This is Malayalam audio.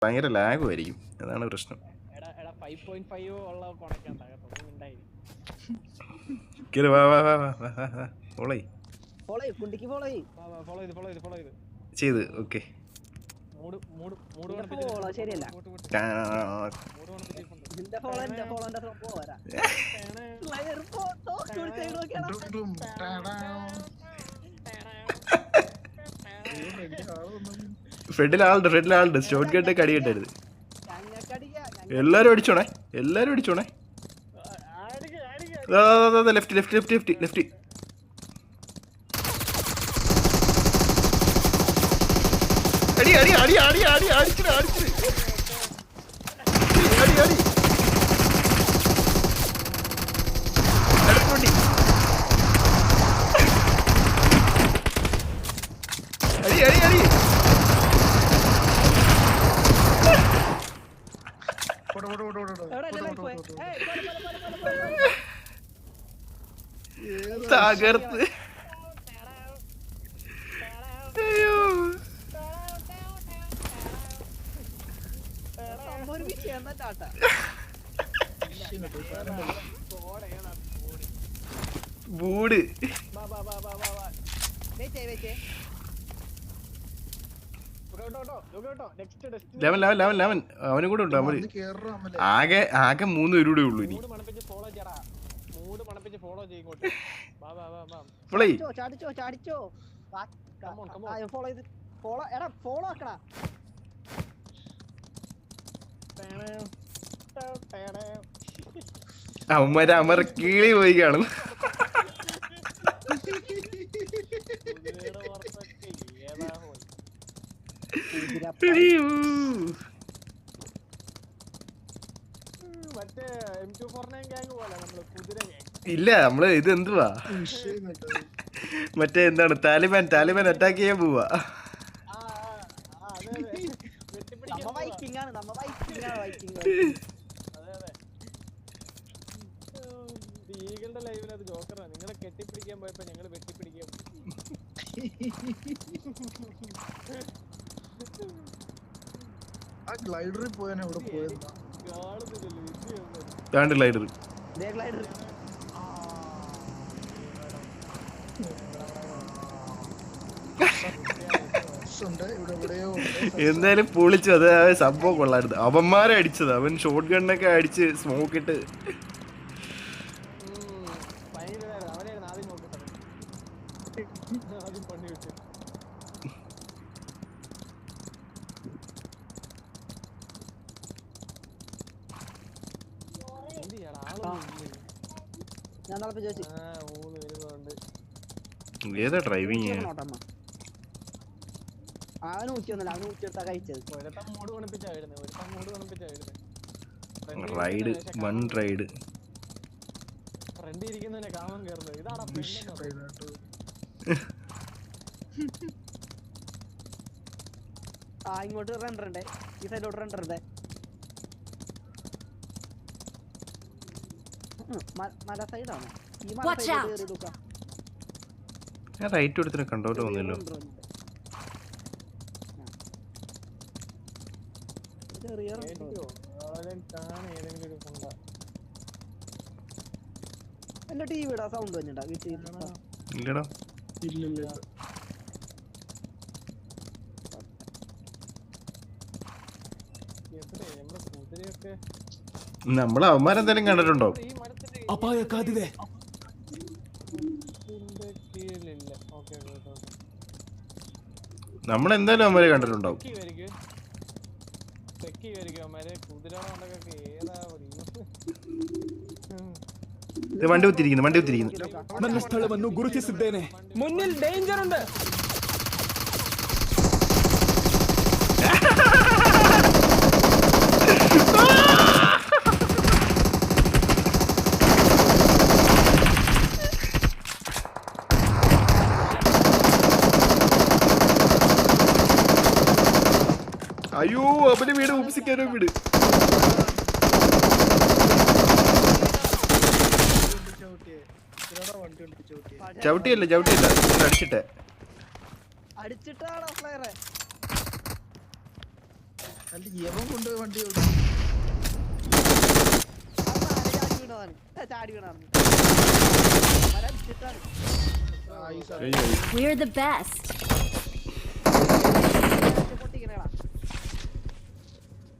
ഭയങ്കര ലാഗുമായിരിക്കും, അതാണ് പ്രശ്നം. ചെയ്ത് ഓക്കെ. ഫ്രെഡിലാളുണ്ട് ഷോട്ട് ഗണ്ണൊക്കെ അടി കിട്ടരുത്. എല്ലാരും അടിച്ചോണേ. ലെഫ്റ്റ്. അടി അടിച്ചിട്ട് അടി തകർത്ത്. അയ്യോ ബൂട് ലെവൻ അവനും കൂടെ ഉണ്ട്. ആകെ 3 പേരൂടെ ഉള്ളൂ ഇനി. അവന്മാരെ കീഴി പോയി കാണും. ഇല്ല, നമ്മള് ഇത് എന്തുവാ മറ്റേ എന്താണ് താലിബാൻ അറ്റാക്ക് ചെയ്യാൻ പോവാ. നിങ്ങളെ കെട്ടിപ്പിടിക്കാൻ പോയപ്പോ ഞങ്ങള് വെട്ടിപ്പിടിക്കാൻ ഗ്ലൈഡറിൽ പോയാൽ എവിടെ പോയതാ ഗ്ലൈഡർ. എന്തായാലും പൊളിച്ചു. അത് സംഭവം കൊള്ളായിരുന്നു. അവന്മാരെ അടിച്ചത്, അവൻ ഷോട്ട് ഗണ്ണൊക്കെ അടിച്ച് സ്മോക്ക് ഇട്ട്. ഏതാ ഡ്രൈവിങ്? റൈഡ് ഇങ്ങോട്ട് റണ്ടറുണ്ട്, ഈ സൈഡിലോട്ട് റണ്ടറുണ്ട്. മല സൈഡാണ് ഈ മല സൈഡ്. റൈറ്റ് എടുത്തിട്ട് കണ്ടോട്ട് വന്നല്ലോ. എന്റെ ടിവിയുടെ സൗണ്ട് വന്നിട്ടാ വീട്ടിൽ? ഇല്ലടാ. നമ്മള് അവന്മാരെന്തായാലും കണ്ടിട്ടുണ്ടോ? നമ്മളെന്തായാലും അവന്മാരെ കണ്ടിട്ടുണ്ടാവും. വണ്ടി കുത്തിരിക്കുന്നു. ನನ್ನ ಸ್ಥಳವನ್ನು ಗುರುತಿಸಿದ್ದೇನೆ. ಮುನ್ನಿಲ್ ಡೇಂಜರ್ ഉണ്ട്. അയ്യോ, അവന്റെ വീട് ഉപസിക്കാനോ വീട്. ചവിട്ടിയല്ല അടിച്ചിട്ടാണോ ഫ്ലയറെ? അല്ല യവൻ കൊണ്ടുപോയി വണ്ടി ചാടി വീണാണ് മല അടിച്ചിട്ടാണ് കഴിഞ്ഞു. We're the best.